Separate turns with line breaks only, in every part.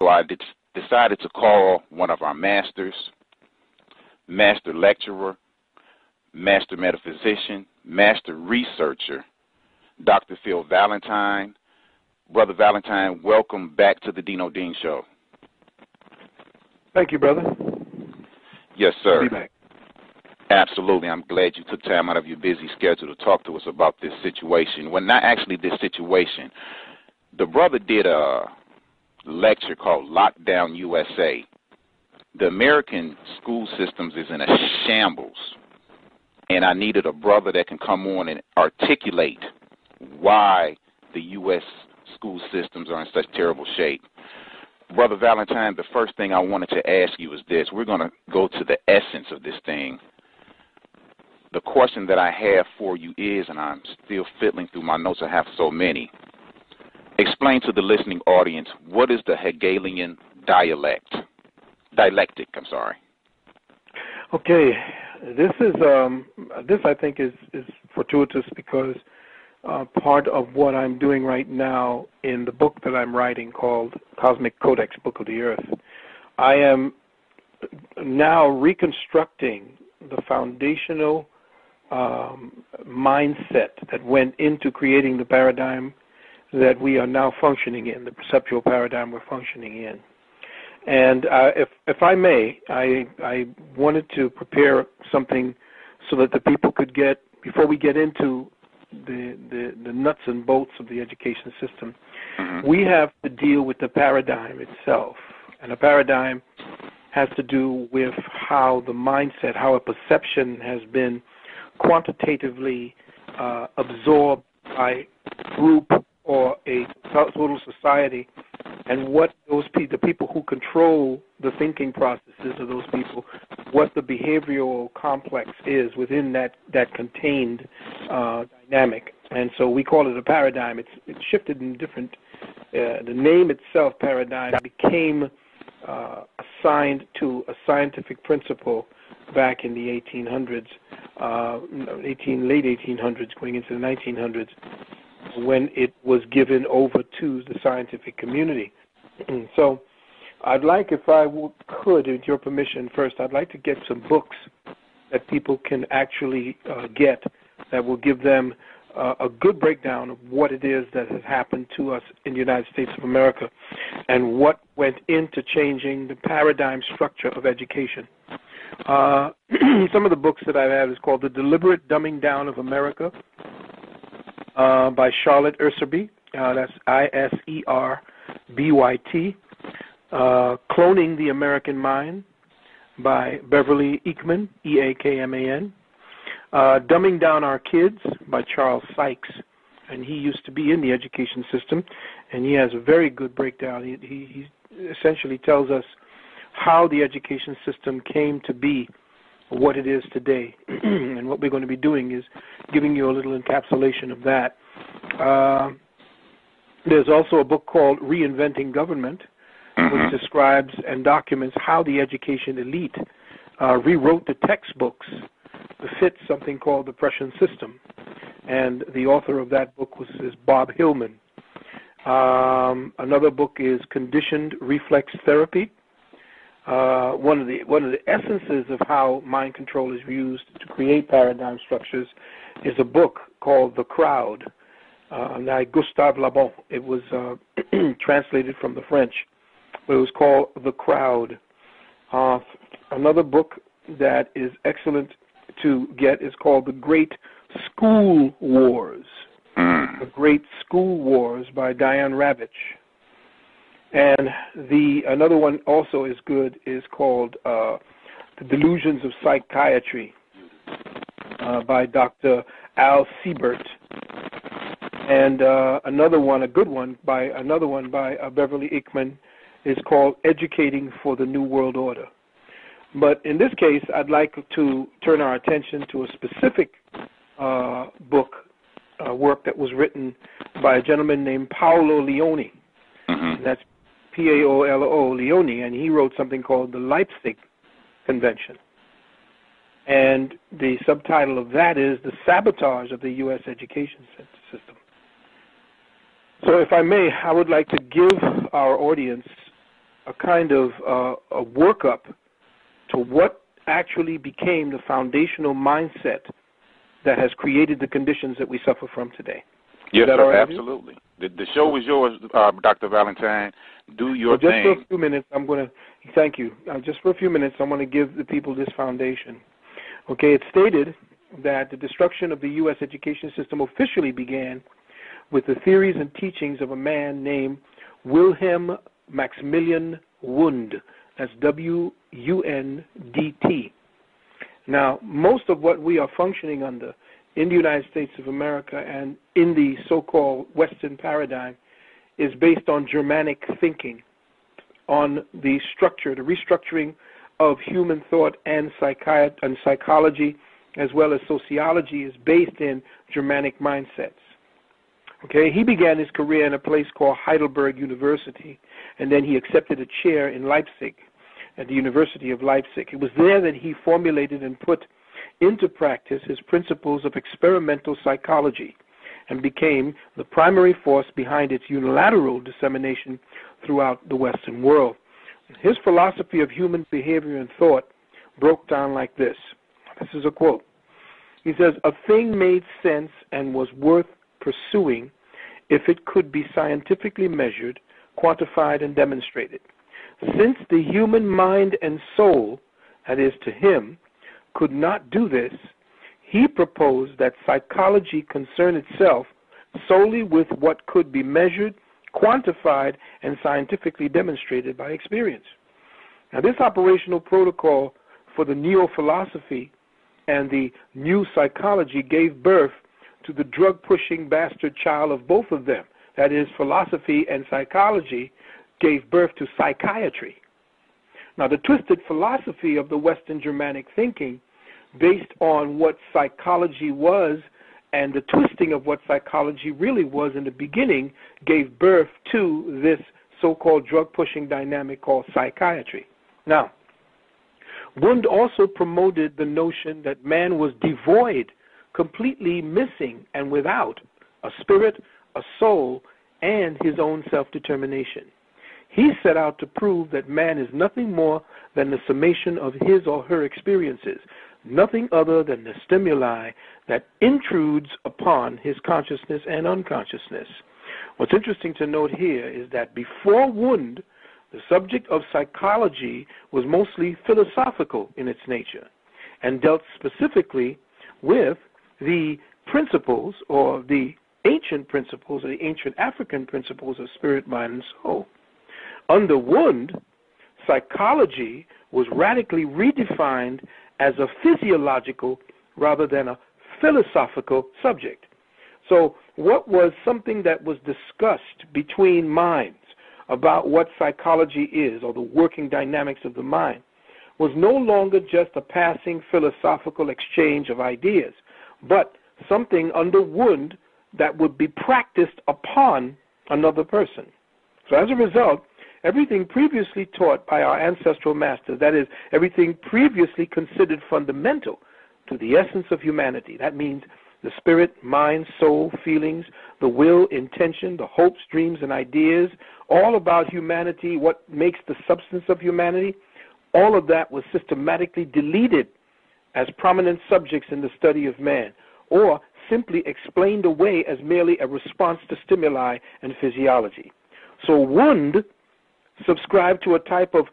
So I decided to call one of our masters, master lecturer, master metaphysician, master researcher, Dr. Phil Valentine. Brother Valentine, welcome back to the Dino Dean Show.
Thank you, brother.
Yes, sir.
I'll be back.
Absolutely. I'm glad you took time out of your busy schedule to talk to us about this situation. Well, not actually this situation. The brother did a lecture called Lockdown USA. The American school systems is in a shambles, and I needed a brother that can come on and articulate why the U.S. school systems are in such terrible shape. Brother Valentine, the first thing I wanted to ask you is this. We're going to go to the essence of this thing. The question that I have for you is, and I'm still fiddling through my notes, I have so many. Explain to the listening audience, what is the Hegelian dialectic?
Okay, this I think is fortuitous because part of what I'm doing right now in the book that I'm writing called Cosmic Codex, Book of the Earth, I am now reconstructing the foundational mindset that went into creating the paradigm that we are now functioning in, the perceptual paradigm we're functioning in. And if I may, I wanted to prepare something so that the people could get, before we get into the nuts and bolts of the education system, we have to deal with the paradigm itself. And a paradigm has to do with how the mindset, how a perception has been quantitatively absorbed by a group or a total society, and what the people who control the thinking processes of those people, what the behavioral complex is within that contained dynamic. And so we call it a paradigm. It shifted in different, the name itself, paradigm, became assigned to a scientific principle back in the 1800s, late 1800s, going into the 1900s, when it was given over to the scientific community. So I'd like, if I could, with your permission first, I'd like to get some books that people can actually get that will give them a good breakdown of what it is that has happened to us in the United States of America and what went into changing the paradigm structure of education. Some of the books that I have is called The Deliberate Dumbing Down of America by Charlotte Urserby. That's Iserbyt. Cloning the American Mind by Beverly Eakman, Eakman. Dumbing Down Our Kids by Charles Sykes, and he used to be in the education system, and he has a very good breakdown. He essentially tells us how the education system came to be what it is today. And what we're going to be doing is giving you a little encapsulation of that. There's also a book called Reinventing Government, which describes and documents how the education elite rewrote the textbooks to fit something called the Prussian system. And the author of that book is Bob Hillman. Another book is Conditioned Reflex Therapy. One of the essences of how mind control is used to create paradigm structures is a book called The Crowd by Gustave Le Bon. It was translated from the French, but it was called The Crowd. Another book that is excellent to get is called The Great School Wars. The Great School Wars by Diane Ravitch. And another one also is good is called The Delusions of Psychiatry by Dr. Al Siebert. And another one, a good one, by Beverly Eakman is called Educating for the New World Order. But in this case, I'd like to turn our attention to a specific work that was written by a gentleman named Paolo Leone. That's Paolo Leone, and he wrote something called the Leipzig Convention. And the subtitle of that is The Sabotage of the U.S. Education System. So if I may, I would like to give our audience a kind of a workup to what actually became the foundational mindset that has created the conditions that we suffer from today.
Yes, sir, absolutely. The show is yours, Dr. Valentine. Do your thing.
Just for a few minutes, I'm going to thank you. Just for a few minutes, I want to give the people this foundation. Okay, it's stated that the destruction of the U.S. education system officially began with the theories and teachings of a man named Wilhelm Maximilian Wundt. That's W-U-N-D-T. Now, most of what we are functioning under in the United States of America and in the so-called Western paradigm is based on Germanic thinking, on the structure, the restructuring of human thought and psychology, as well as sociology, is based in Germanic mindsets. Okay, he began his career in a place called Heidelberg University, and then he accepted a chair in Leipzig, at the University of Leipzig. It was there that he formulated and put into practice his principles of experimental psychology and became the primary force behind its unilateral dissemination throughout the Western world. His philosophy of human behavior and thought broke down like this. This is a quote. He says, "A thing made sense and was worth pursuing if it could be scientifically measured, quantified, and demonstrated. Since the human mind and soul, that is to him, could not do this, he proposed that psychology concern itself solely with what could be measured, quantified, and scientifically demonstrated by experience." Now, this operational protocol for the neo-philosophy and the new psychology gave birth to the drug-pushing bastard child of both of them. That is, philosophy and psychology gave birth to psychiatry. Now, the twisted philosophy of the Western Germanic thinking, based on what psychology was and the twisting of what psychology really was in the beginning, gave birth to this so-called drug-pushing dynamic called psychiatry. Now, Wundt also promoted the notion that man was devoid, completely missing and without a spirit, a soul, and his own self-determination. He set out to prove that man is nothing more than the summation of his or her experiences, nothing other than the stimuli that intrudes upon his consciousness and unconsciousness. What's interesting to note here is that before Wundt, the subject of psychology was mostly philosophical in its nature and dealt specifically with the principles or the ancient principles or the ancient African principles of spirit, mind, and soul. Under Wundt, psychology was radically redefined as a physiological rather than a philosophical subject. So what was something that was discussed between minds about what psychology is, or the working dynamics of the mind, was no longer just a passing philosophical exchange of ideas, but something under Wundt that would be practiced upon another person. So as a result, everything previously taught by our ancestral masters, that is, everything previously considered fundamental to the essence of humanity, that means the spirit, mind, soul, feelings, the will, intention, the hopes, dreams, and ideas, all about humanity, what makes the substance of humanity, all of that was systematically deleted as prominent subjects in the study of man, or simply explained away as merely a response to stimuli and physiology. So Wundt subscribed to a type of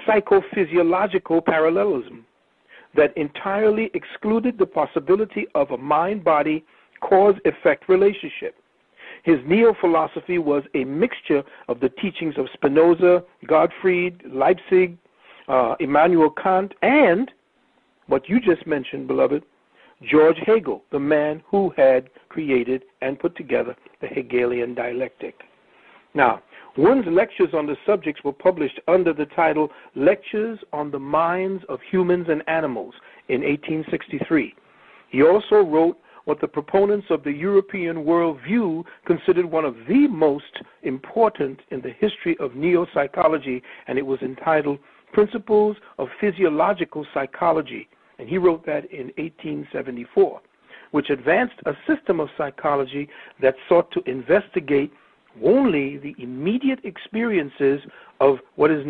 psychophysiological parallelism that entirely excluded the possibility of a mind-body cause-effect relationship. His neo-philosophy was a mixture of the teachings of Spinoza, Gottfried, Leipzig, Immanuel Kant, and what you just mentioned, beloved, George Hegel, the man who had created and put together the Hegelian dialectic. Now, Wundt's lectures on the subjects were published under the title Lectures on the Minds of Humans and Animals in 1863. He also wrote what the proponents of the European worldview considered one of the most important in the history of neo-psychology, and it was entitled Principles of Physiological Psychology, and he wrote that in 1874, which advanced a system of psychology that sought to investigate only the immediate experiences of what is known